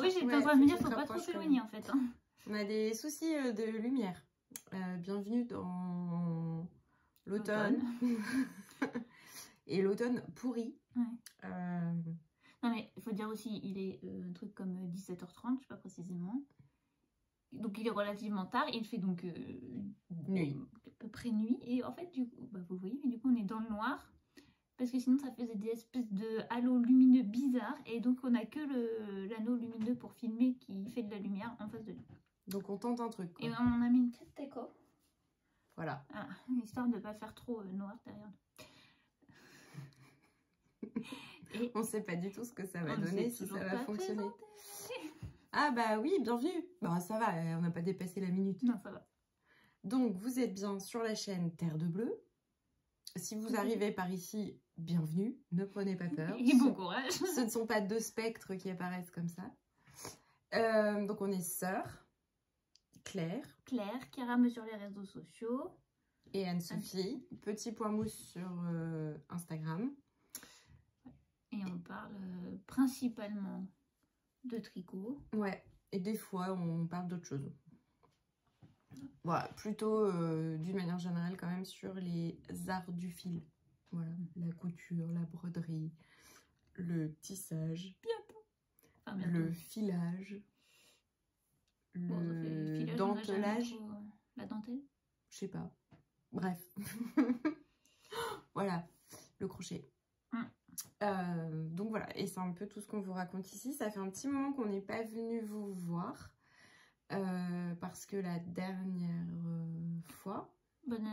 oui, j'étais en train de me dire, faut pas trop s'éloigner en fait. Hein. On a des soucis de lumière. Bienvenue dans l'automne. Et l'automne pourri. Ouais. Non mais il faut dire aussi, il est un truc comme 17h30, je sais pas précisément. Donc il est relativement tard, il fait donc nuit. À peu près nuit. Et en fait, du coup, bah, vous le voyez, mais du coup on est dans le noir. Parce que sinon ça faisait des espèces de halos lumineux bizarres. Et donc on a que l'anneau lumineux pour filmer qui fait de la lumière en face de nous. Donc on tente un truc. Quoi. Et on a mis une petite déco. Voilà. Ah, histoire de ne pas faire trop noir derrière nous. Et on ne sait pas du tout ce que ça va donner, si ça va fonctionner. Présenté. Ah bah oui, bienvenue. Bah ça va, on n'a pas dépassé la minute. Non, ça va. Donc vous êtes bien sur la chaîne Terre de Bleu. Si vous arrivez par ici, bienvenue, ne prenez pas peur. Et bon courage. Ce ne sont pas deux spectres qui apparaissent comme ça. Donc on est sœurs, Claire. Claire, qui rame sur les réseaux sociaux. Et Anne-Sophie, petit point mousse sur Instagram. Et on parle principalement de tricot. Ouais, et des fois on parle d'autre chose. Voilà, plutôt d'une manière générale quand même sur les arts du fil. Voilà, la couture, la broderie, le tissage, bientôt. Le filage, le dentelage. La dentelle? Je sais pas. Bref. Voilà, le crochet. Donc voilà, et c'est un peu tout ce qu'on vous raconte ici. Ça fait un petit moment qu'on n'est pas venu vous voir. Parce que la dernière fois...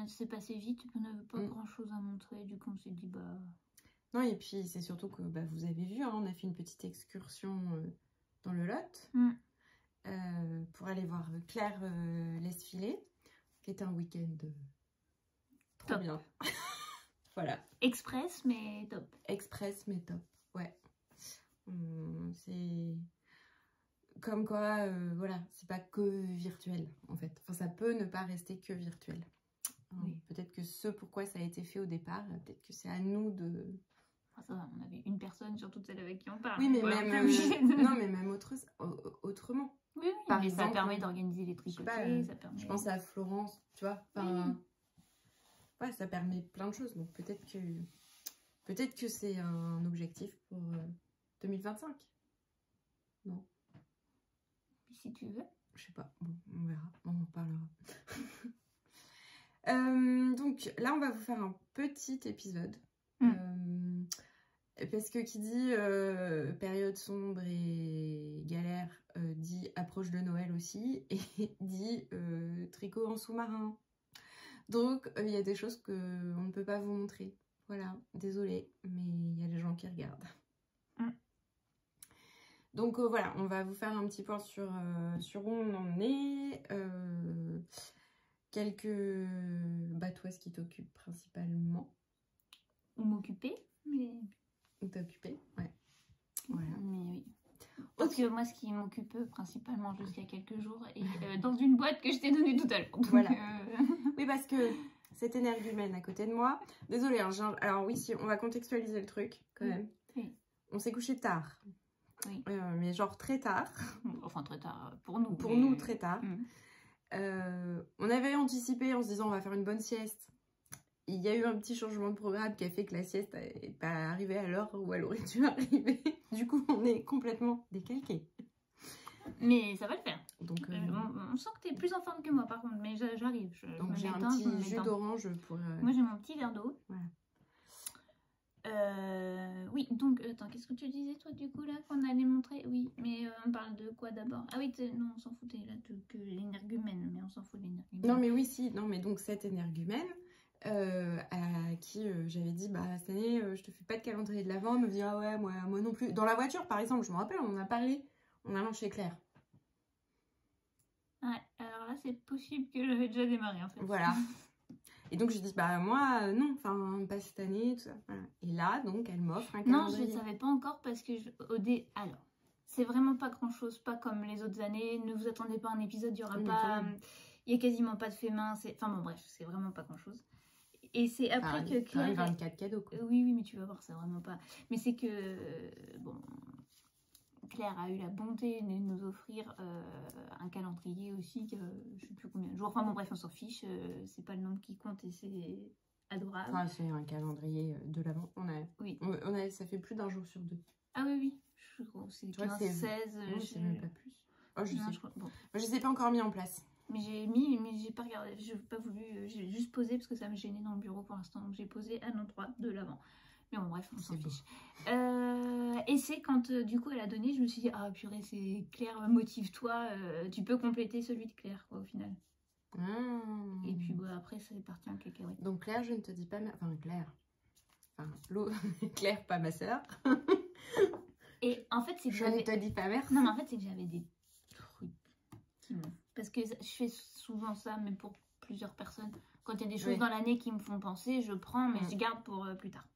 c'est passé vite, on n'avait pas grand chose à montrer, du coup on s'est dit bah... Non, et puis c'est surtout que vous avez vu, hein, on a fait une petite excursion dans le Lot pour aller voir Claire Lesfilet, qui était un week-end trop bien. Voilà. Express mais top. Express mais top, ouais. C'est... Comme quoi, voilà, c'est pas que virtuel, en fait. Enfin, ça peut ne pas rester que virtuel. Oui. Peut-être que ce pourquoi ça a été fait au départ, peut-être que c'est à nous de... Enfin, ça va, on avait une personne sur toutes celles avec qui on parle. Oui, mais même... non, mais même autrement. Oui, oui, par exemple, ça permet d'organiser les tricotés, ça permet... Je pense à Florence, tu vois. Enfin, ouais, ça permet plein de choses. Donc, peut-être que c'est un objectif pour 2025. Non. Si tu veux. Je sais pas, bon, on verra, on en parlera. Donc là, on va vous faire un petit épisode. Parce que qui dit période sombre et galère, dit approche de Noël aussi. Et dit tricot en sous-marin. Donc, il y a des choses qu'on ne peut pas vous montrer. Voilà, désolée, mais il y a des gens qui regardent. Donc voilà, on va vous faire un petit point sur où on en est. Quelques toi, ce qui t'occupe principalement. Ou m'occuper, mais... Ou t'occuper, ouais. Voilà. Mais oui. Parce que moi, ce qui m'occupe principalement jusqu'à quelques jours est dans une boîte que je t'ai donnée tout à l'heure. Voilà. Oui, parce que cet énergumène à côté de moi... Désolée, hein, alors oui, si on va contextualiser le truc, quand même. Oui. On s'est couché tard. Oui. Mais genre très tard. Enfin, très tard pour nous. Pour nous, très tard. On avait anticipé en se disant on va faire une bonne sieste. Il y a eu un petit changement de programme qui a fait que la sieste n'est pas arrivée à l'heure où elle aurait dû arriver. Du coup, on est complètement décalqué. Mais ça va le faire. Donc, on sent que tu es plus en forme que moi par contre, mais j'arrive. Donc j'ai un petit jus d'orange pour... Moi j'ai mon petit verre d'eau. Voilà. Oui, donc, attends, qu'est-ce que tu disais toi du coup là qu'on allait montrer? Oui, mais on parle de quoi d'abord? Ah oui, non, on s'en foutait là que l'énergumène, mais on s'en fout de l'énergumène. Non mais oui, si, non mais donc cet énergumène à qui j'avais dit, cette année, je te fais pas de calendrier de l'Avent, elle me dit, ah ouais, moi non plus. Dans la voiture par exemple, je me rappelle, on en a parlé en allant chez Claire. Ouais, alors là c'est possible que j'avais déjà démarré en fait. Voilà. Et donc j'ai dit moi non, enfin pas cette année, tout ça. Voilà. Et là donc elle m'offre un calendrier. Non, je ne savais pas encore parce que alors c'est vraiment pas grand chose, pas comme les autres années. Ne vous attendez pas à un épisode, il y aura pas, il y a quasiment pas de fait main. Enfin bon bref, c'est vraiment pas grand chose. Et c'est après que Claire... 24 cadeaux quoi. Oui, mais tu vas voir, c'est vraiment pas... Mais c'est que... bon... Claire a eu la bonté de nous offrir un calendrier aussi, que je sais plus combien de jours. Enfin bon, bref, on s'en fiche. C'est pas le nombre qui compte et c'est adorable. Enfin, c'est un calendrier de l'avant. Oui. Ça fait plus d'un jour sur 2. Ah oui, oui. Je crois que c'est 15, 16. Non, c'est même pas plus. Oh, je sais. Bon. Moi, je les ai pas encore mis en place. Mais j'ai pas regardé. J'ai pas voulu. J'ai juste posé parce que ça me gênait dans le bureau pour l'instant. Donc j'ai posé un endroit de l'avant. Mais bon, bref, on s'en fiche. Et c'est quand, du coup, elle a donné, je me suis dit, ah purée, c'est Claire, motive-toi, tu peux compléter celui de Claire, quoi, au final. Et puis, bah, après, c'est parti en cacahuète. Donc, Claire, je ne te dis pas... Enfin, Claire. Enfin, Claire, pas ma sœur. Et en fait, c'est que je ne te dis pas merci. Non, mais en fait, c'est que j'avais des trucs qui m'ont... Parce que je fais souvent ça, mais pour plusieurs personnes. Quand il y a des choses dans l'année qui me font penser, je prends, mais je garde pour plus tard.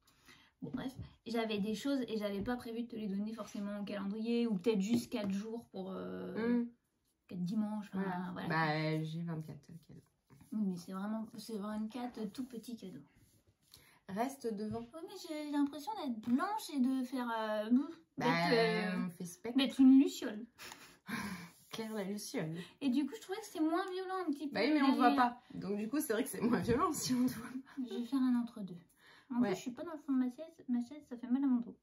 Bon, bref, j'avais des choses et j'avais pas prévu de te les donner forcément au calendrier ou peut-être juste 4 jours pour 4 dimanches. Voilà. Bah, j'ai 24 cadeaux. Mais c'est 24 tout petits cadeaux. Reste devant. Oui, mais j'ai l'impression d'être blanche et de faire. On fait spectre. D'être une luciole. Claire la luciole. Et du coup, je trouvais que c'était moins violent un petit peu. Bah oui, mais on ne voit pas. Donc, du coup, c'est vrai que c'est moins violent si on ne voit pas. Je vais faire un entre-deux. En plus, je suis pas dans le fond de ma chaise, ça fait mal à mon dos.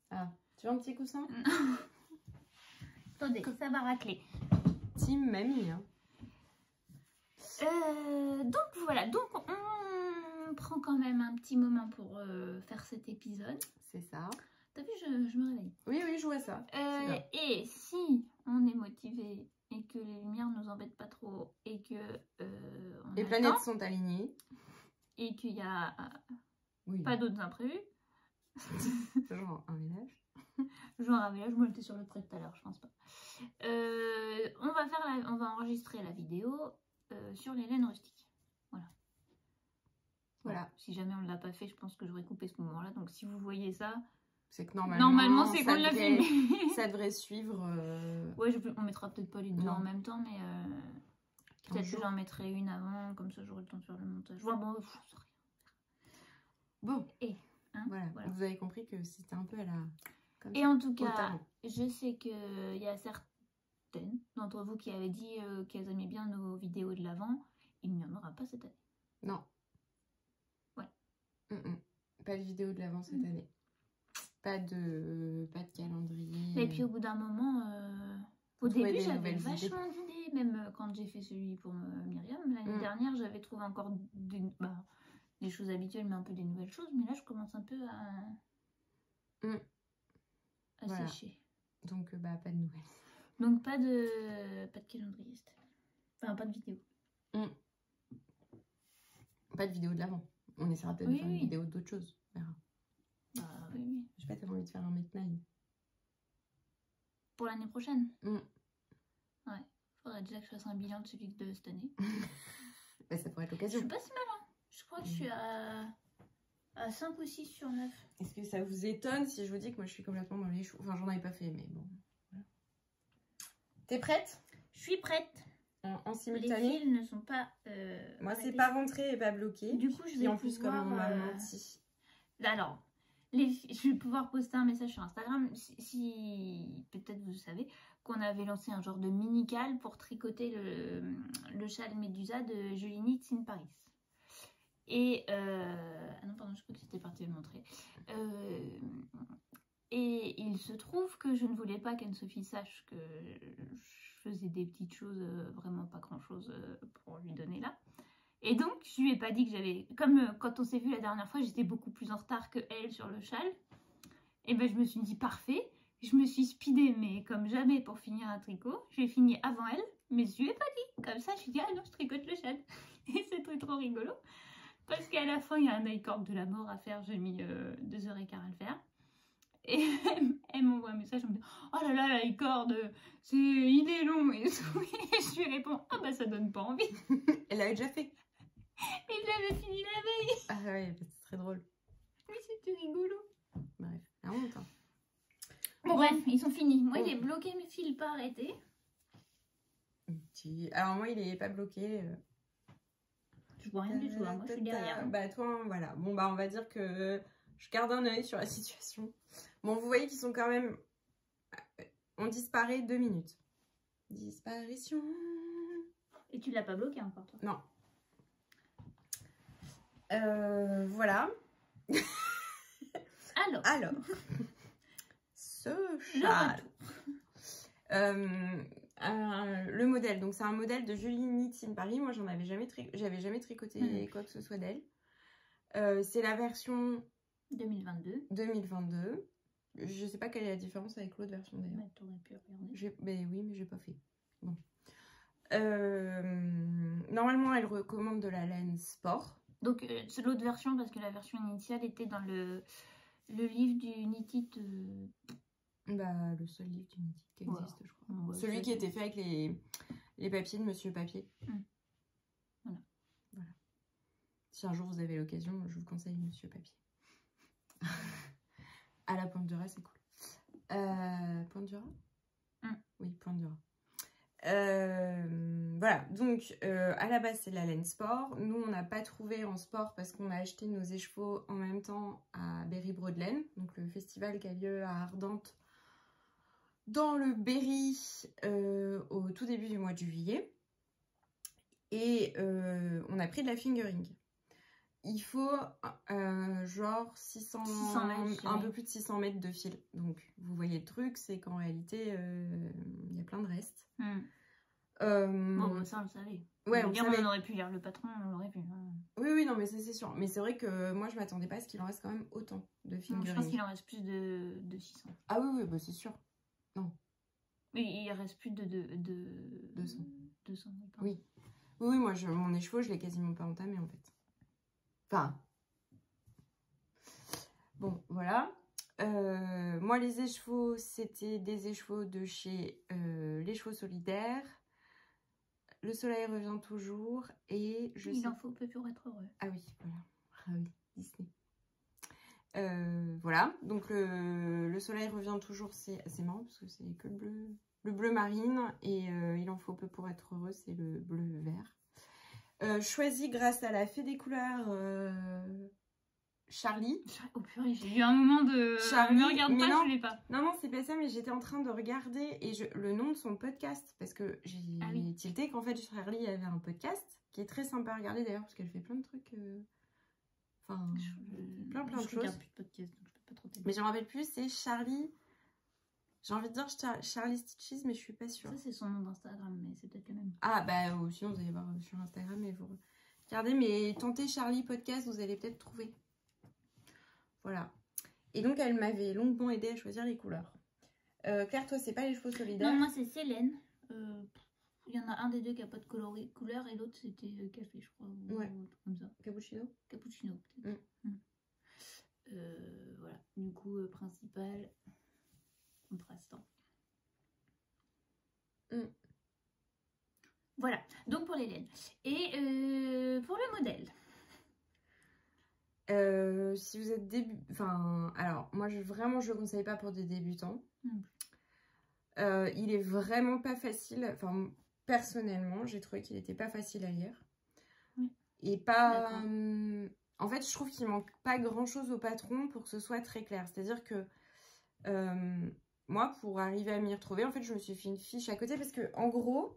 Ah, tu veux un petit coussin? Attendez, ça va racler. Team mamie, hein. Donc voilà, donc on prend quand même un petit moment pour faire cet épisode. C'est ça. T'as vu, je me réveille. Oui, je vois ça. Et si on est motivé et que les lumières nous embêtent pas trop et que les planètes sont alignées et qu'il y a oui. Pas d'autres imprévus. Genre un ménage. Genre un ménage, moi j'étais sur le trait tout à l'heure, je pense pas. On va enregistrer la vidéo sur les laines rustiques. Voilà. Bon, si jamais on ne l'a pas fait, je pense que j'aurais coupé ce moment-là. Donc si vous voyez ça, c'est que normalement c'est qu'on l'a filmé. Ça devrait suivre. Ouais, on mettra peut-être pas les deux en même temps, mais peut-être que j'en mettrai une avant, comme ça j'aurai le temps de faire le montage. Bon, sorry. Bon, et voilà. Vous avez compris que c'était un peu à la... Et en tout cas, je sais qu'il y a certaines d'entre vous qui avaient dit qu'elles aimaient bien nos vidéos de l'avant. Il n'y en aura pas cette année. Non. Ouais. Pas de vidéo de l'avant cette année. Pas de calendrier. Et puis au bout d'un moment, au début j'avais vachement d'idées. Même quand j'ai fait celui pour Myriam, l'année dernière, j'avais trouvé encore des choses habituelles, mais un peu des nouvelles choses. Mais là, je commence un peu à sécher. Donc, pas de nouvelles. Donc, pas de calendrier cette année. Enfin, pas de vidéo. Pas de vidéo de l'avant. On essaiera peut-être de faire une vidéo d'autre chose. On verra. Oui. J'ai pas tellement envie de faire un Make9. Pour l'année prochaine Ouais. Faudrait déjà que je fasse un bilan de celui de cette année. Ça pourrait être l'occasion. Je suis pas si mal, hein. Je crois que je suis à 5 ou 6 sur 9. Est-ce que ça vous étonne si je vous dis que moi je suis complètement dans les choux? Enfin, j'en avais pas fait, mais bon. Voilà. T'es prête? Je suis prête. En simultané. Les fils ne sont pas... moi, c'est pas rentré et pas bloqué. Du coup, je vais en plus, comme on m'a menti. Alors, je vais pouvoir poster un message sur Instagram. Si peut-être vous savez qu'on avait lancé un genre de mini-cal pour tricoter le châle Médusa de Julie Knits in Paris. Et ah non, pardon, je crois que c'était parti de le montrer. Et il se trouve que je ne voulais pas qu'Anne-Sophie sache que je faisais des petites choses, vraiment pas grand-chose pour lui donner là. Et donc, je lui ai pas dit que j'avais... Comme quand on s'est vu la dernière fois, j'étais beaucoup plus en retard que elle sur le châle. Et ben, je me suis dit parfait. Je me suis speedée, mais comme jamais pour finir un tricot. J'ai fini avant elle, mais je lui ai pas dit. Comme ça, je lui ai dit, ah non, je tricote le châle. Et c'était trop rigolo. Parce qu'à la fin, il y a un i-cord de la mort à faire. J'ai mis 2h15 à le faire. Et elle m'envoie un message, elle me dit, oh là là, l'i-cord, il est long et tout. Et je lui réponds, ah bah ça donne pas envie. Elle l'avait déjà fait. Et je l'avais fini la veille. Ah ouais, c'est très drôle. Oui, c'était rigolo. Bref, la honte. Hein. Bon, bref, ils sont finis. Moi, il est bloqué, mes fils pas arrêtés. Alors, moi, il est pas bloqué. Je vois rien du tout, hein. Moi, je suis derrière. Bah, toi, voilà. Bon, bah, on va dire que je garde un œil sur la situation. Bon, vous voyez qu'ils sont quand même On disparaît 2 minutes. Disparition. Et tu l'as pas bloqué encore, toi? Non. Voilà. Alors. Ce chat. Le modèle. Donc, c'est un modèle de Julie Knits in Paris. Moi, j'avais jamais tricoté quoi que ce soit d'elle. C'est la version 2022. Je sais pas quelle est la différence avec l'autre version d'ailleurs. Bah, t'aurais pu regarder. Ben oui, mais j'ai pas fait. Bon. Normalement, elle recommande de la laine sport. Donc, c'est l'autre version parce que la version initiale était dans le livre du Knit It. Bah, le seul livre du Knit It qui existe, je crois. Ouais, celui qui était fait avec les papiers de Monsieur Papier. Voilà. Si un jour vous avez l'occasion, je vous conseille Monsieur Papier. À la Pointe du Raz, c'est cool. Pointe du Raz Oui, Pointe du Raz. Voilà, donc à la base c'est de la laine sport. Nous on n'a pas trouvé en sport parce qu'on a acheté nos écheveaux en même temps à Berry-Broadelaine, donc le festival qui a lieu à Ardentes dans le Berry au tout début du mois de juillet. Et on a pris de la fingering. Il faut genre 600 mètres, un peu plus de 600 mètres de fil. Donc vous voyez le truc, c'est qu'en réalité il y a plein de restes. Bon, ça on le savait. Ouais, on aurait pu lire le patron, on l'aurait pu. Oui, non, mais ça c'est sûr. Mais c'est vrai que moi je m'attendais pas à ce qu'il en reste quand même autant de fingering. Je pense qu'il en reste plus de 600. Ah oui, bah c'est sûr. Non. Oui, il reste plus de 200. 200, oui. Oui, moi mon écheveau, je l'ai quasiment pas entamé en fait. Enfin. Bon, voilà. Moi, les écheveaux, c'était des écheveaux de chez Les Chevaux Solidaires. Le soleil revient toujours et il en faut peu pour être heureux. Ah oui, voilà. Ah oui, Disney. Voilà, donc le soleil revient toujours, c'est assez marrant parce que c'est que le bleu marine et il en faut peu pour être heureux, c'est le bleu vert. Choisi grâce à la fée des couleurs Charlie. Oh purée, j'ai eu un moment de... Charlie, me regarde pas, non, je l'ai pas. Non, c'est pas ça, mais j'étais en train de regarder et le nom de son podcast, parce que j'ai tilté qu'en fait Charlie avait un podcast qui est très sympa à regarder d'ailleurs, parce qu'elle fait plein de trucs... Enfin, plein de choses. Je regarde plus de podcast, donc je peux pas trop t'aider. Mais je me rappelle plus, c'est Charlie... J'ai envie de dire Charlie Stitches, mais je suis pas sûre. Ça, c'est son nom d'Instagram, mais c'est peut-être le même. Ah, bah, sinon vous allez voir sur Instagram et vous regardez, mais tentez Charlie Podcast, vous allez peut-être trouver. Voilà. Et donc, elle m'avait longuement aidé à choisir les couleurs. Claire, toi, c'est pas les chevaux solidaires? Non, moi, c'est Célène. Il y en a un des deux qui a pas de couleur et l'autre, c'était café, je crois. Ouais. Ou comme ça. Cappuccino? Cappuccino, peut-être. Voilà. Du coup, principal, contrastant. Voilà. Donc, pour les laines. Et pour le modèle. Si vous êtes alors moi je le conseille pas pour des débutants. Il est vraiment pas facile, enfin personnellement j'ai trouvé qu'il était pas facile à lire. Et pas en fait je trouve qu'il manque pas grand chose au patron pour que ce soit très clair, c'est à dire que moi pour arriver à m'y retrouver en fait je me suis fait une fiche à côté parce que en gros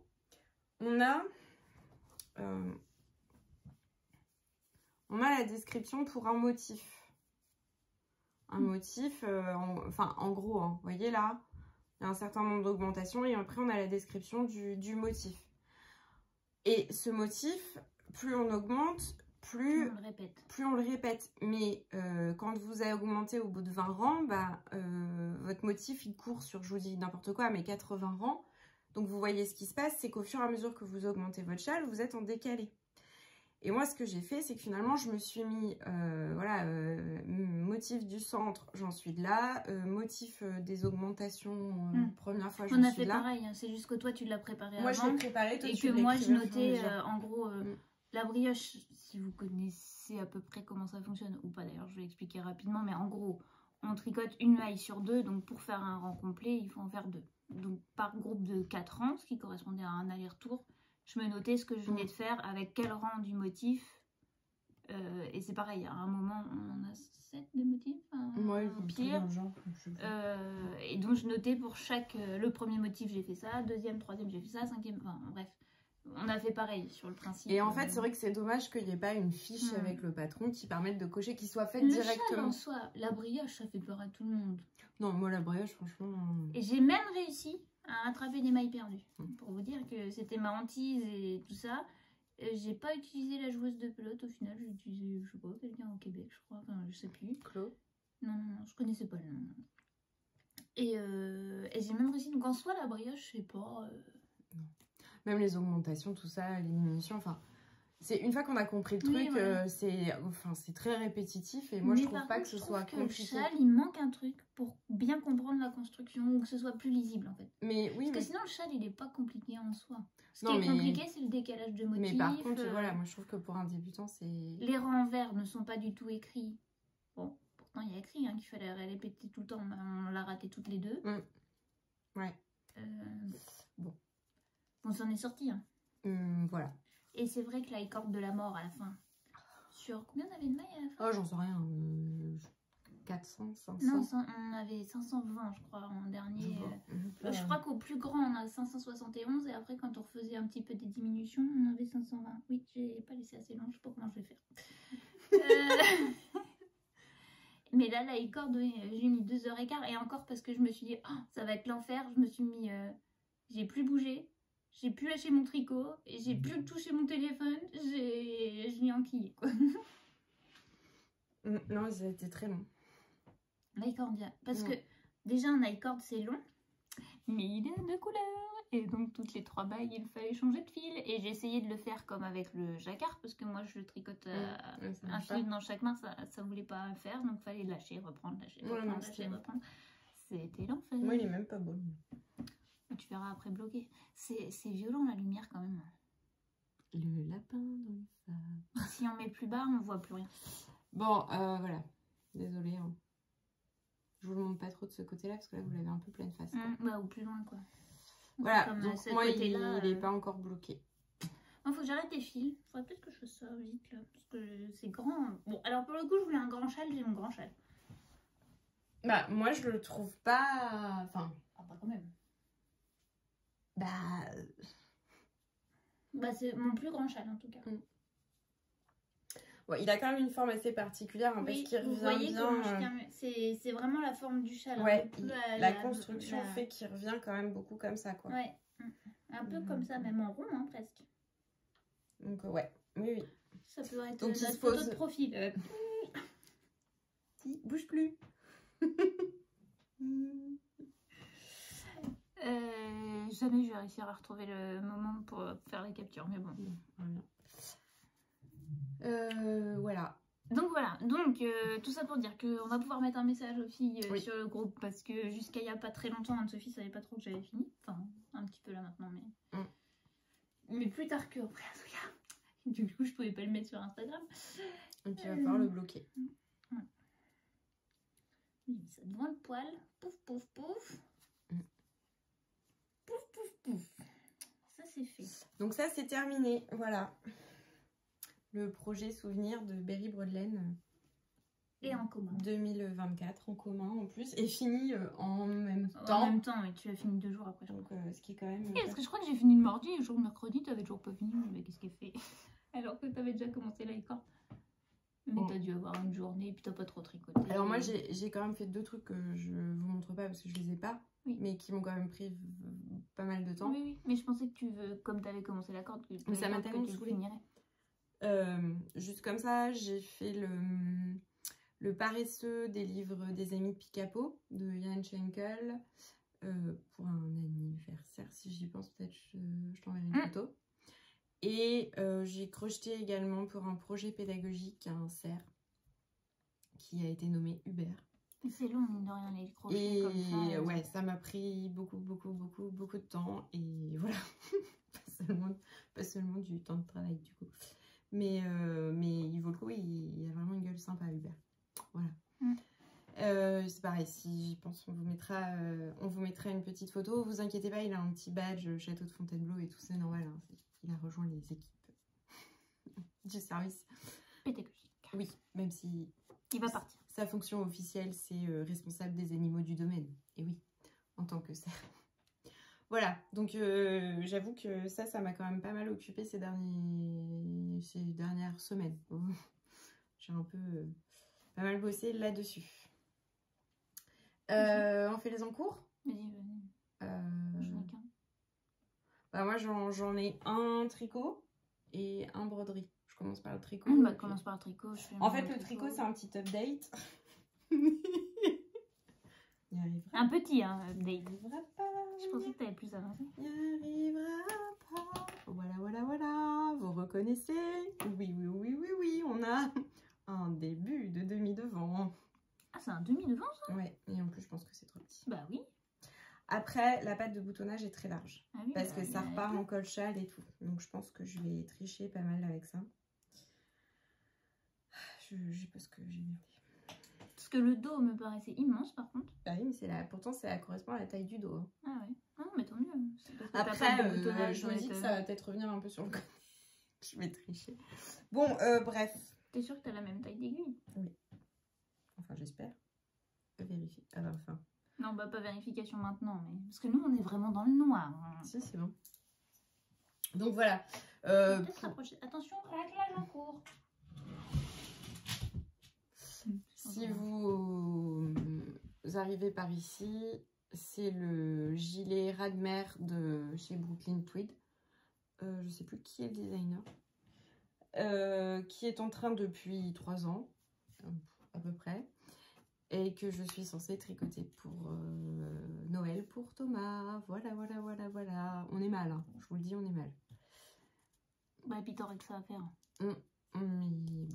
on a la description pour un motif. Un motif, en gros, hein, vous voyez là, il y a un certain nombre d'augmentations et après on a la description du motif. Et ce motif, plus on augmente, plus on le répète. Mais quand vous avez augmenté au bout de 20 rangs, bah, votre motif il court sur, je vous dis n'importe quoi, mais 80 rangs. Donc vous voyez ce qui se passe, c'est qu'au fur et à mesure que vous augmentez votre châle, vous êtes en décalé. Et moi, ce que j'ai fait, c'est que finalement, je me suis mis, motif du centre, j'en suis de là. Motif des augmentations, première fois, j'en suis de là. On a fait pareil, hein, c'est juste que toi, tu l'as préparé moi, avant. Moi, je l'ai préparé, toi, et que moi, je notais, en gros, la brioche, si vous connaissez à peu près comment ça fonctionne, ou pas d'ailleurs, je vais expliquer rapidement, mais en gros, on tricote une maille sur 2, donc pour faire un rang complet, il faut en faire 2. Donc par groupe de 4 rangs, ce qui correspondait à un aller-retour. Je me notais ce que je venais de faire, avec quel rang du motif Et c'est pareil, à un moment, on en a 7 de motifs, Ouais, pire. dans le genre, je sais plus. Et donc je notais pour chaque... le premier motif, j'ai fait ça, deuxième, troisième, j'ai fait ça, cinquième... Enfin, bref. On a fait pareil sur le principe. Et en fait, c'est vrai que c'est dommage qu'il n'y ait pas une fiche avec le patron qui permette de cocher, qui soit faite directement. Le châle en soi, la brioche, ça fait peur à tout le monde. Non, moi, la brioche, franchement... Et j'ai même réussi à attraper des mailles perdues. Pour vous dire que c'était ma hantise et tout ça. J'ai pas utilisé la joueuse de pelote au final. J'ai utilisé, je sais pas, quelqu'un au Québec, je crois. Enfin, je sais plus. Claude. Non, je connaissais pas le nom. Et j'ai même réussi. Donc en soi, la brioche, je sais pas... Non. Même les augmentations, tout ça, les diminutions, enfin... C'est une fois qu'on a compris le truc, oui, voilà. c'est très répétitif et moi je trouve pas que ce soit compliqué. Le châle, il manque un truc pour bien comprendre la construction ou que ce soit plus lisible en fait. Mais oui, parce que sinon le châle il est pas compliqué en soi. Ce qui est compliqué c'est le décalage de motifs. Mais par contre, voilà, moi je trouve que pour un débutant c'est... Les rangs en vert ne sont pas du tout écrits. Bon, pourtant il y a écrit qu'il fallait répéter tout le temps, mais on l'a raté toutes les deux. Ouais. Bon. On s'en est sorti. Hein. Voilà. Et c'est vrai que la corde de la mort à la fin. Sur combien on avait de mailles à la fin? Oh, j'en sais rien. 400, 500. Non, on avait 520, je crois, en dernier. Je crois qu'au plus grand, on a 571. Et après, quand on refaisait un petit peu des diminutions, on avait 520. Oui, j'ai pas laissé assez long. Je sais pas comment je vais faire. Mais là, la corde, j'ai mis 2h15. Et encore parce que je me suis dit, oh, ça va être l'enfer. Je me suis mis... j'ai plus bougé. J'ai plus lâché mon tricot et j'ai plus touché mon téléphone. Je l'ai enquillé, quoi. Non, ça a été très long. L'icord, parce que déjà un icord c'est long, mais il est de couleur. Et donc toutes les 3 bagues, il fallait changer de fil. Et j'ai essayé de le faire comme avec le jacquard, parce que moi je tricote un fil dans chaque main, ça voulait pas le faire. Donc fallait lâcher, reprendre, lâcher, reprendre, lâcher, reprendre. C'était l'enfer. Moi il est même pas beau. Tu verras après bloqué. C'est violent la lumière quand même. Le lapin dans le phare. Si on met plus bas, on voit plus rien. Bon, voilà. Désolée. Hein. Je vous le montre pas trop de ce côté-là parce que là vous l'avez un peu pleine face. Bah, ou plus loin quoi. Voilà, donc moi il est pas encore bloqué. Il faut que j'arrête des fils. Il faudrait peut-être que je fasse ça vite là. Parce que c'est grand. Bon, alors pour le coup, je voulais un grand châle, j'ai mon grand châle. Bah, moi je le trouve pas. Enfin. Ah, bah quand même. Bah, c'est mon plus grand châle en tout cas. Ouais, il a quand même une forme assez particulière parce qu'il revient bien. C'est vraiment la forme du châle. Ouais, la construction fait qu'il revient quand même beaucoup comme ça, quoi. Ouais, un peu comme ça, même en rond, hein, presque. Donc ouais, oui. Ça peut être donc, la photo de profil. Si, bouge plus. Jamais je vais réussir à retrouver le moment pour faire les captures, mais bon. Voilà. Donc voilà, tout ça pour dire qu'on va pouvoir mettre un message aux filles sur le groupe, parce que jusqu'à il n'y a pas très longtemps, Anne-Sophie savait pas trop que j'avais fini. Enfin, un petit peu là maintenant, mais plus tard que après, en tout cas. Du coup, je pouvais pas le mettre sur Instagram. Et puis il va falloir le bloquer. J'ai mis ça devant le poil. Pouf, pouf, pouf. Pouf, pouf, pouf. Ça, c'est fait. Donc ça, c'est terminé. Voilà. Le projet souvenir de Berry Brodelaine. Et en commun. 2024 en commun en plus. Et fini en même temps. En même temps, oui. Tu l'as fini 2 jours après. Donc ce qui est quand même... Parce que je crois que j'ai fini le mardi et le jour de mercredi, tu avais toujours pas fini. Mais qu'est-ce qu'elle fait? Alors que tu avais déjà commencé l'icord. Mais t'as dû avoir une journée et puis t'as pas trop tricoté. Alors moi j'ai quand même fait 2 trucs que je vous montre pas parce que je les ai pas. Mais qui m'ont quand même pris pas mal de temps. Oui, mais je pensais que comme t'avais commencé la corde, mais ça m'a tellement saoulée. Juste comme ça, j'ai fait le paresseux des livres des amis de Picapo de Yann Schenkel pour un anniversaire. Si j'y pense, peut-être je t'enverrai une photo. Et j'ai crocheté également pour un projet pédagogique un cerf qui a été nommé Hubert. C'est long, mine de rien, les crochets comme ça. Et ouais, ça m'a pris beaucoup de temps. Et voilà, pas seulement du temps de travail du coup. Mais il vaut le coup, il a vraiment une gueule sympa, Hubert. Voilà. C'est pareil, si j'y pense, on vous mettra une petite photo. Vous inquiétez pas, il a un petit badge Château de Fontainebleau et tout, c'est normal. Hein, il a rejoint les équipes du service pédagogique. Oui, même si Il va partir. sa fonction officielle, c'est responsable des animaux du domaine. Et oui, en tant que cerf. Voilà, donc j'avoue que ça m'a quand même pas mal occupée ces dernières semaines. J'ai un peu pas mal bossé là-dessus. On fait les encours? Vas-y, j'en ai qu'un. Bah moi j'en ai un tricot et un broderie. Je commence par le tricot. Bah, commence par le tricot. En fait, le tricot, c'est un petit update. Il arrivera. Un petit, hein, update. Il arrivera pas. Je pensais que t'avais plus avancé. Il arrivera pas. Voilà, voilà, voilà. Vous reconnaissez? Oui, oui, oui, oui, oui. On a un début de demi-devant. Ah, c'est un demi-devant, ça? Ouais, et en plus, je pense que c'est trop petit. Bah oui. Après, la patte de boutonnage est très large. Ah oui, parce bah, que ça repart en col châle et tout. Donc, je pense que je vais tricher pas mal avec ça. Je sais pas ce que j'ai merdé. Parce que le dos me paraissait immense, par contre. Bah oui, mais pourtant, ça correspond à la taille du dos. Hein. Ah ouais. Ah non, mais tant mieux. Après, je me dis que ça va peut-être revenir un peu sur le côté. Je vais tricher. Bon, bref. T'es sûre que t'as la même taille d'aiguille? Oui. Enfin, j'espère. Vérifie. À la fin. Non, bah pas vérification maintenant, mais... Parce que nous, on est vraiment dans le noir. Si, c'est bon. Donc, voilà. Peut-être rapprocher. Attention, raclage en cours. Si vous arrivez par ici, c'est le gilet ras de mer de chez Brooklyn Tweed. Je sais plus qui est le designer. Qui est en train depuis 3 ans, à peu près. Et que je suis censée tricoter pour Noël pour Thomas. Voilà, voilà, voilà, voilà. On est mal, hein. Je vous le dis, on est mal. Bah, et puis t'aurais que ça à faire. Mais...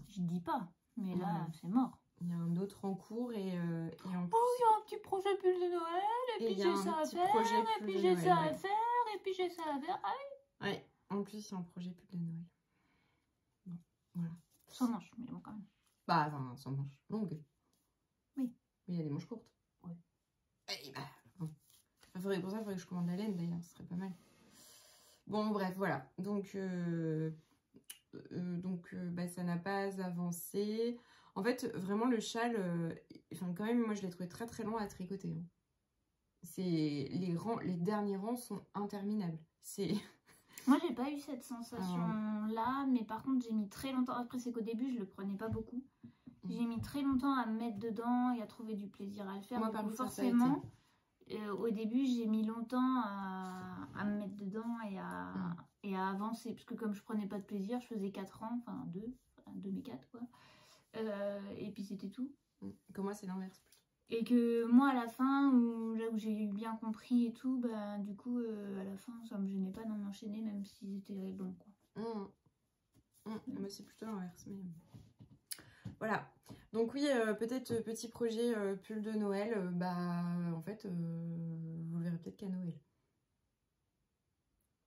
Je dis pas, mais là, c'est mort. Il y a un autre en cours et en plus... Oh, il y a un petit projet pull de Noël, et puis j'ai ça à faire, et puis j'ai ça à faire, et puis j'ai ça à faire. Ah oui. Ouais, en plus, il y a un projet pull de Noël. Bon, voilà. Sans manche, mais bon, quand même. Bah, enfin, sans manches longues. Oui. Mais il y a des manches courtes. Ouais. Et bah, bon. Pour ça, il faudrait que je commande la laine, d'ailleurs, ce serait pas mal. Bon, bref, voilà. Donc, bah, ça n'a pas avancé. En fait, vraiment, le châle, enfin, quand même, moi, je l'ai trouvé très, très long à tricoter. Hein. Les derniers rangs sont interminables. Moi, j'ai pas eu cette sensation-là, mais par contre, j'ai mis très longtemps. Après, c'est qu'au début, je le prenais pas beaucoup. J'ai mis très longtemps à me mettre dedans et à trouver du plaisir à le faire. Moi, du par coup, contre, forcément, au début, j'ai mis longtemps à me mettre dedans et à avancer. Parce que comme je prenais pas de plaisir, je faisais 4 rangs, enfin 2 mais 4 quoi. Et puis c'était tout. Comme moi, c'est l'inverse plutôt. Et que moi, à la fin, là où j'ai bien compris et tout, bah du coup, à la fin, ça me gênait pas d'en enchaîner, même s'ils étaient longs, quoi. Moi, c'est plutôt l'inverse, mais... Voilà. Donc oui, peut-être petit projet pull de Noël, bah en fait, vous le verrez peut-être qu'à Noël.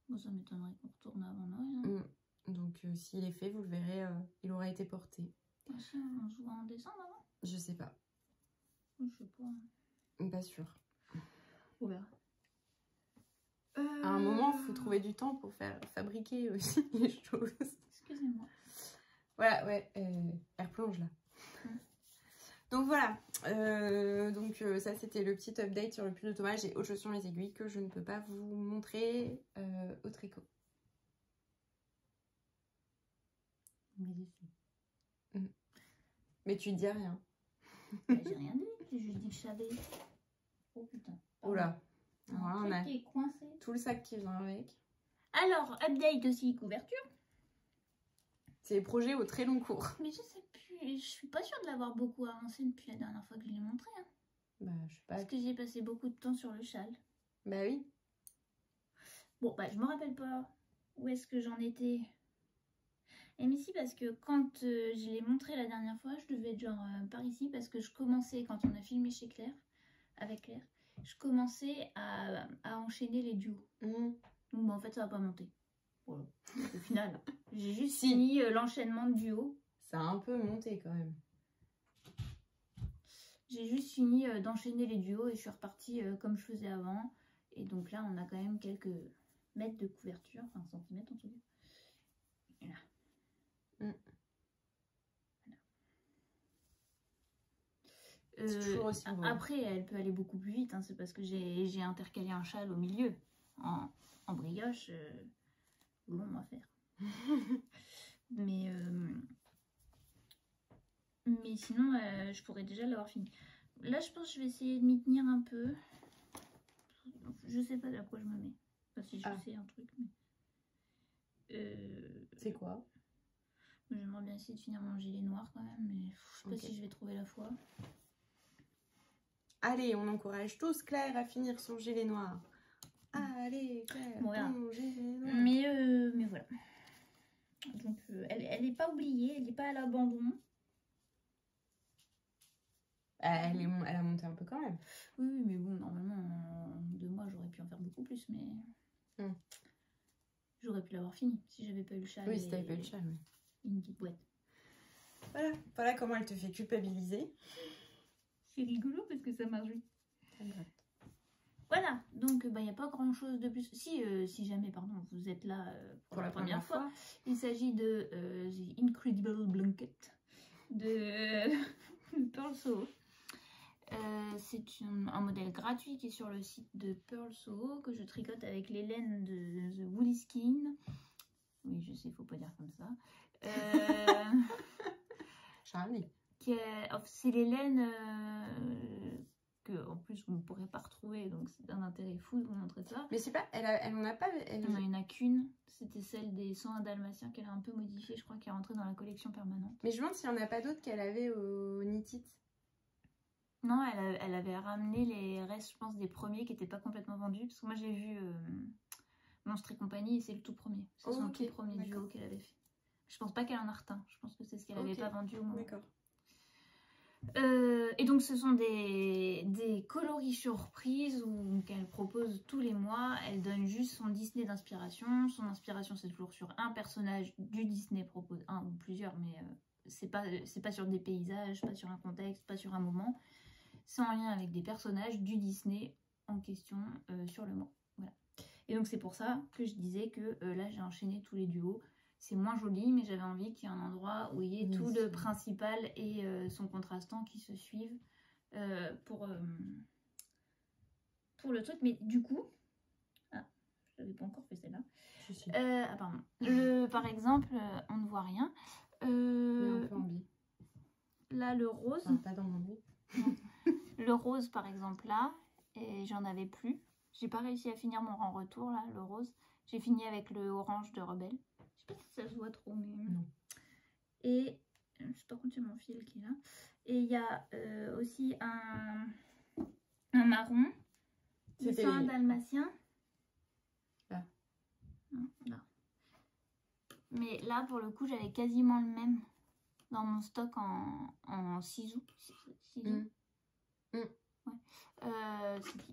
Bon, ça m'étonnerait qu'on retourne avant Noël. Hein. Donc s'il est fait, vous le verrez, il aura été porté. Ah si, on se voit en décembre avant? Je sais pas. Je sais pas. Pas sûr. On verra. À un moment, il faut trouver du temps pour fabriquer aussi les choses. Excusez-moi. Voilà, ouais, elle replonge là. Donc voilà, ça c'était le petit update sur le pull de Thomas. J'ai autre chose sur mes aiguilles que je ne peux pas vous montrer au tricot. Mais tu dis rien. Bah, j'ai rien dit, j'ai juste dit que je savais. Oh putain. Oula. Voilà, on a qui est coincé. tout le sac qui vient avec. Alors, update aussi, couverture. C'est les projets au très long cours. Mais je sais plus, je suis pas sûre de l'avoir beaucoup avancé depuis la dernière fois que je l'ai montré. Hein. Bah, je sais pas. Parce que j'ai passé beaucoup de temps sur le châle. Bah oui. Bon, bah, je me rappelle pas où est-ce que j'en étais. Et mais si, parce que quand je l'ai montré la dernière fois, je devais être genre par ici, parce que je commençais, quand on a filmé chez Claire, avec Claire, je commençais à enchaîner les duos. Donc, bah, en fait, ça va pas monter. Voilà. Au final, j'ai juste fini l'enchaînement de duos. Ça a un peu monté quand même. J'ai juste fini d'enchaîner les duos et je suis repartie comme je faisais avant. Et donc là, on a quand même quelques mètres de couverture, enfin centimètres en tout cas. Et là. Voilà. C'est toujours aussi beau. Après, elle peut aller beaucoup plus vite. Hein, c'est parce que j'ai intercalé un châle au milieu. En brioche, long à faire. mais sinon, je pourrais déjà l'avoir fini. Là, je pense que je vais essayer de m'y tenir un peu. Je sais pas à quoi je me mets. Enfin, si je sais un truc. Mais... C'est quoi? J'aimerais bien essayer de finir mon gilet noir quand même. Mais je sais pas si je vais trouver la foi. Allez, on encourage tous Claire à finir son gilet noir. Allez, Claire, voilà. ton gilet noir. Mais voilà. Donc, elle n'est pas oubliée, elle n'est pas à l'abandon. Elle a monté un peu quand même. Oui, mais bon, normalement, en 2 mois, j'aurais pu en faire beaucoup plus, mais... J'aurais pu l'avoir fini si j'avais pas eu le châle. Oui, si t'avais pas eu le châle, oui. Une petite boîte. Voilà comment elle te fait culpabiliser. C'est rigolo parce que ça marche vite. Voilà, donc il n'y a pas grand chose de plus. Si jamais, pardon, vous êtes là pour la première fois, il s'agit de The Incredible Blanket de Pearl Soho. C'est un modèle gratuit qui est sur le site de Pearl Soho que je tricote avec les laines de The Woolly Skin. Oui, je sais, il faut pas dire comme ça. Charlie. C'est les laines que en plus vous ne pourrez pas retrouver, donc c'est un intérêt fou de vous montrer ça. Mais c'est pas, elle en a pas. Elle n'en a qu'une. C'était celle des 101 dalmatiens qu'elle a un peu modifiée, je crois, qui est rentrée dans la collection permanente. Mais je me demande s'il n'y en a pas d'autres qu'elle avait au Knit It. Non, elle avait ramené les restes, je pense, des premiers qui n'étaient pas complètement vendus. Parce que moi, j'ai vu Monstre et compagnie et c'est le tout premier. C'est son tout premier duo qu'elle avait fait. Je pense pas qu'elle en a retint. Je pense que c'est ce qu'elle n'avait pas vendu au moment. D'accord. Et donc, ce sont des coloris surprises qu'elle propose tous les mois. Elle donne juste son Disney d'inspiration. Son inspiration, c'est toujours sur un personnage du Disney, propose un ou plusieurs, mais c'est pas sur des paysages, pas sur un contexte, pas sur un moment. C'est en lien avec des personnages du Disney en question sur le mois. Voilà. Et donc c'est pour ça que je disais que là j'ai enchaîné tous les duos. C'est moins joli, mais j'avais envie qu'il y ait un endroit où il y ait tout le principal et son contrastant qui se suivent pour le truc. Mais du coup, je n'avais pas encore fait celle-là. Pardon. Par exemple, on ne voit rien. Mais un peu en biais. Là, le rose. Enfin, pas dans mon biais. Le rose, par exemple, là, et j'en avais plus. J'ai pas réussi à finir mon rang retour, là, le rose. J'ai fini avec le orange de Rebelle. Je sais pas si ça se voit trop, mais... Non. Et, je sais pas quand c'est mon fil qui est là. Et il y a aussi un marron. C'est un dalmatien. Là. Non, là. Mais là, pour le coup, j'avais quasiment le même dans mon stock en ciseaux. Ouais.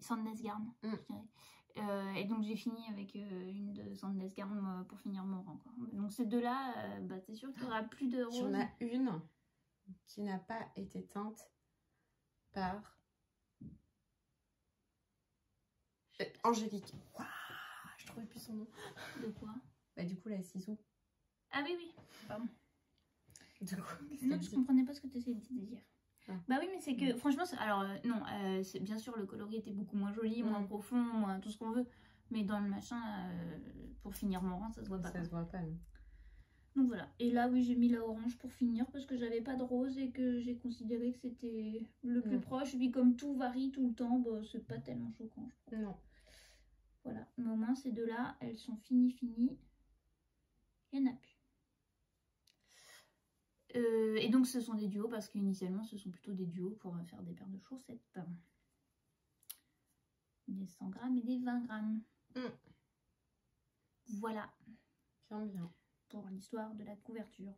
Sandnesgarn, je dirais. Et donc j'ai fini avec une de Sandnesgarn pour finir mon rang. Quoi. Donc ces deux-là, c'est sûr qu'il n'y aura plus de rose. J'en ai une qui n'a pas été teinte par Angélique. Waouh, je trouvais plus son nom. De quoi? Bah du coup la ciseau. Ah oui, pardon. De quoi? Non, je comprenais pas ce que tu essayais de dire. Bah oui, mais c'est que franchement, alors non, bien sûr le coloris était beaucoup moins joli, moins profond, moins tout ce qu'on veut, mais dans le machin, pour finir mon rang, ça se voit pas. Ça se voit pas. Non. Donc voilà. Et là, oui, j'ai mis la orange pour finir parce que j'avais pas de rose et que j'ai considéré que c'était le plus proche. Puis comme tout varie tout le temps, c'est pas tellement choquant, je crois. Non. Voilà. Mais au moins ces deux-là, elles sont finies. Il y en a plus. Et donc ce sont des duos parce qu'initialement ce sont plutôt des duos pour faire des paires de chaussettes. Des 100 grammes et des 20 grammes. Voilà. Bien. Pour l'histoire de la couverture.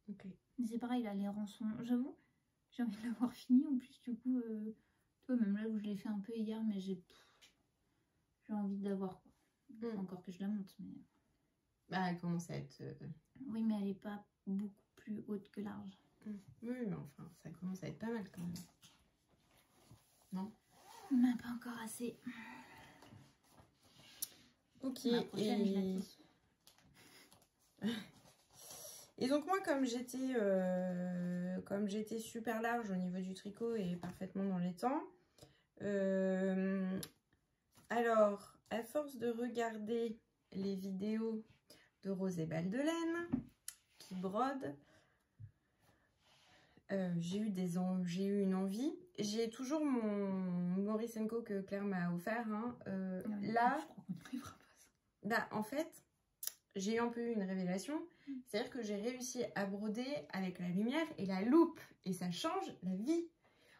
Ok. Mais c'est pareil là, les rangs sont... J'avoue, j'ai envie de l'avoir fini en plus du coup. Toi même là où je l'ai fait un peu hier, mais j'ai envie de l'avoir quoi. Encore que je la monte, mais... Bah elle commence à être... Oui, mais elle est pas beaucoup plus haute que large. Oui, mais enfin, ça commence à être pas mal quand même. Non? Mais pas encore assez. Ok, la prochaine, je la tisse. Et donc moi, comme j'étais super large au niveau du tricot et parfaitement dans les temps, alors, à force de regarder les vidéos de Rosée Baldelaine qui brode, j'ai eu une envie. J'ai toujours mon Maurice & Co que Claire m'a offert. Hein. Là, je crois qu'on n'y arrivera pas. Bah, en fait, j'ai eu un peu une révélation. C'est-à-dire que j'ai réussi à broder avec la lumière et la loupe. Et ça change la vie.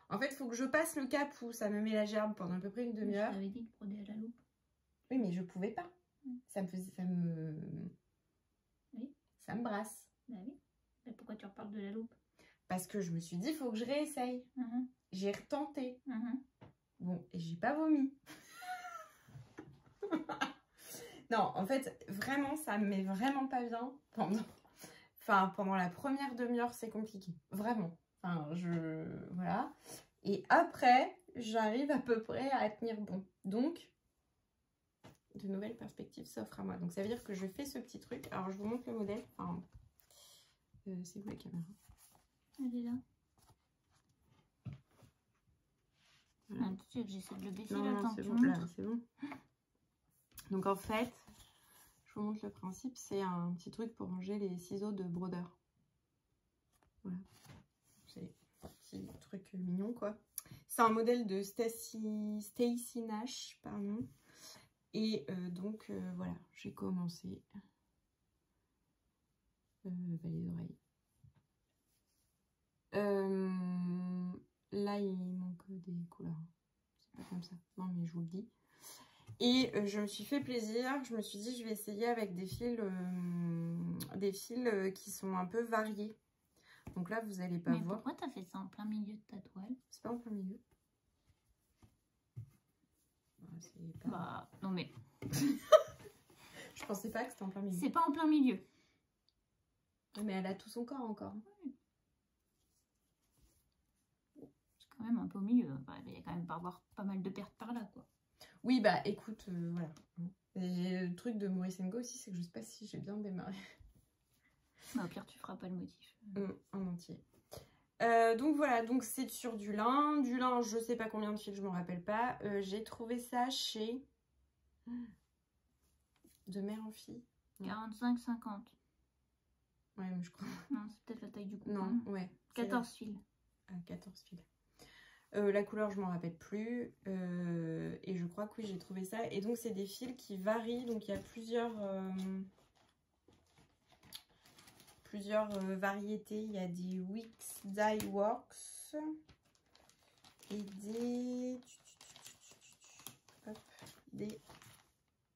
En fait, il faut que je passe le cap où ça me met la gerbe pendant à peu près une demi-heure. Je t'avais dit de broder à la loupe. Oui, mais je pouvais pas. Ça me brasse. Bah oui. Mais pourquoi tu reparles de la loupe? Parce que je me suis dit, il faut que je réessaye. J'ai retenté. Bon, et j'ai pas vomi. Non, en fait, vraiment, ça me met vraiment pas bien pendant la première demi-heure, c'est compliqué. Vraiment. Enfin, voilà. Et après, j'arrive à peu près à tenir bon. Donc, de nouvelles perspectives s'offrent à moi. Donc, ça veut dire que je fais ce petit truc. Alors, je vous montre le modèle. Enfin, c'est où la caméra? Elle est là. Voilà. Ah, tu sais, j'essaie de le baisser le temps que tu montres. C'est bon. Donc en fait, je vous montre le principe, c'est un petit truc pour ranger les ciseaux de brodeur. Voilà. C'est un petit truc mignon quoi. C'est un modèle de Stacy Nash, pardon. Et donc voilà, j'ai commencé les oreilles. Là, il manque des couleurs. C'est pas comme ça. Non, mais je vous le dis. Et je me suis fait plaisir. Je me suis dit, je vais essayer avec des fils qui sont un peu variés. Donc là, vous n'allez pas voir. Pourquoi t'as fait ça en plein milieu de ta toile? C'est pas en plein milieu. Bah, non mais... Je pensais pas que c'était en plein milieu. C'est pas en plein milieu. Mais elle a tout son corps encore. C'est quand même un peu au milieu. Enfin, il y a quand même pas mal de pertes par là, quoi. Oui, bah écoute, voilà. Et le truc de Maurice & Co aussi, c'est que je sais pas si j'ai bien démarré. Bah, au pire, tu feras pas le motif. En entier. Donc voilà, donc c'est sur du lin. Du lin, je sais pas combien de fils, je me rappelle pas. J'ai trouvé ça chez... De mère en fille. 45-50. Ouais, mais je crois... Non, c'est peut-être la taille du coup. Non, ouais. 14 fils. Ah, 14 fils. La couleur, je m'en rappelle plus. Et je crois que oui, j'ai trouvé ça. Et donc, c'est des fils qui varient. Donc, il y a plusieurs variétés. Il y a des Wix Dye Works et des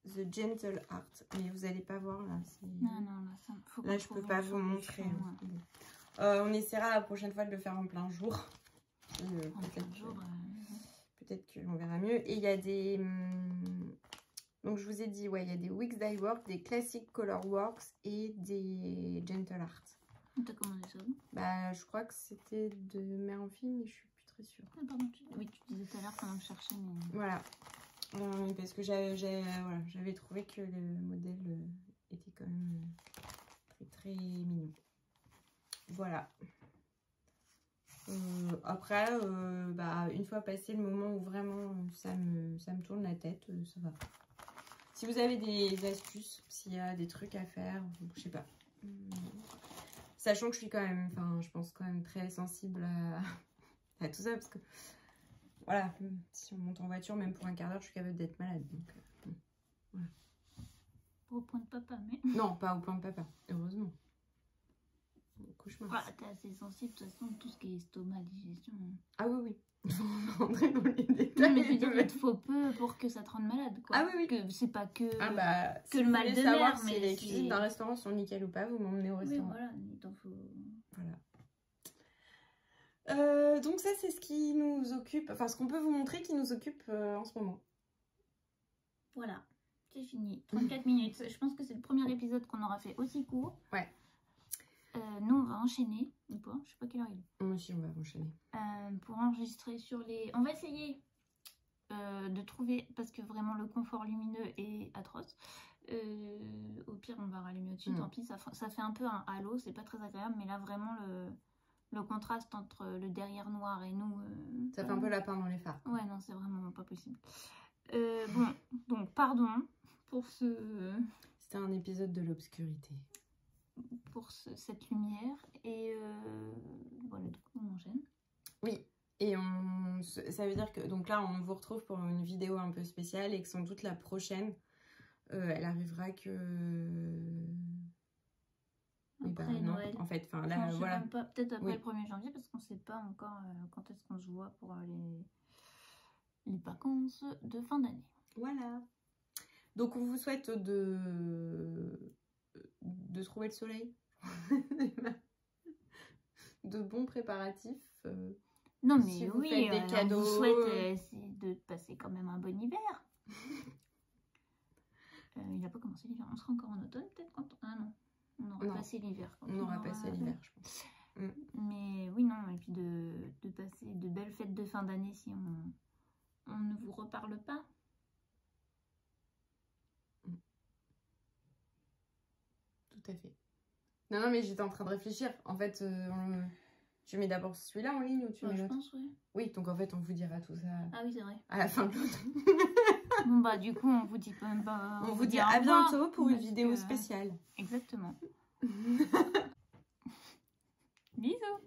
The Gentle Art. Mais vous n'allez pas voir là. Non, là, ça faut là je peux pas vous montrer. On essaiera la prochaine fois de le faire en plein jour. Peut-être qu'on verra mieux. Et il y a des... donc je vous ai dit, ouais, il y a des Wix Dye Works, des Classic Color Works et des Gentle Art. T'as commandé ça? Bah, je crois que c'était de mère en fille, mais je suis plus très sûre. Ah, pardon, oui, tu disais tout à l'heure pendant que je cherchais. Mais... Voilà. Parce que j'avais trouvé que le modèle était quand même très très mignon. Voilà. Après, bah, une fois passé le moment où vraiment ça me tourne la tête, ça va. Si vous avez des astuces, s'il y a des trucs à faire, je sais pas. Sachant que je suis quand même, enfin, je pense quand même très sensible à tout ça, parce que voilà, si on monte en voiture, même pour un quart d'heure, je suis capable d'être malade. Donc, voilà. Pas au point de papa, mais... Non, pas au point de papa, heureusement. Cauchemar. Voilà, t'es assez sensible, de toute façon, tout ce qui est estomac, digestion. Ah oui, oui. On va rentrer dans les détails. Non, mais je veux dire, il te faut peu pour que ça te rende malade, quoi. Ah oui, oui. Que c'est pas que, que si le mal de mer, mais si les cuisines d'un restaurant sont nickel ou pas, vous m'emmenez au restaurant. Oui, voilà, il t'en faut... Voilà. Donc ça, c'est ce qui nous occupe, enfin, ce qu'on peut vous montrer qui nous occupe en ce moment. Voilà, c'est fini. 34 minutes. Je pense que c'est le premier épisode qu'on aura fait aussi court. Ouais. Nous, on va enchaîner, ou pas, je sais pas quelle heure il est. Moi aussi, on va enchaîner. Pour enregistrer sur les... On va essayer de trouver, parce que vraiment le confort lumineux est atroce, Au pire, on va rallumer au-dessus, tant pis. Ça fait un peu un halo, c'est pas très agréable, mais là, vraiment, le contraste entre le derrière noir et nous... ça fait un peu lapin dans les phares. Ouais, non, c'est vraiment pas possible. Bon, donc, pardon pour ce... C'était un épisode de l'obscurité. Pour cette lumière. Et voilà, du coup, on enchaîne. Oui, et ça veut dire que... Donc là, on vous retrouve pour une vidéo un peu spéciale et que sans doute la prochaine, elle arrivera que... Après Noël. En fait, enfin là, voilà. Peut-être après le 1er janvier, parce qu'on ne sait pas encore quand est-ce qu'on se voit pour les vacances de fin d'année. Voilà. Donc on vous souhaite de trouver le soleil. De bons préparatifs. Non mais si vous oui, faites des cadeaux. on vous souhaite de passer quand même un bon hiver. Il n'a pas commencé l'hiver, on sera encore en automne peut-être quand... Ah non, on aura passé l'hiver. On aura passé l'hiver, je pense. Mais oui, non, et puis de passer de belles fêtes de fin d'année si on ne vous reparle pas. Tout à fait. Non, mais j'étais en train de réfléchir. En fait, tu mets d'abord celui-là en ligne ou tu mets l'autre ? Je pense, oui. Oui, donc en fait, on vous dira tout ça. Ah oui, c'est vrai. À la fin de l'autre. Bon, bah, du coup, on vous dit même pas. On vous dit à bientôt pour une vidéo spéciale. Exactement. Bisous.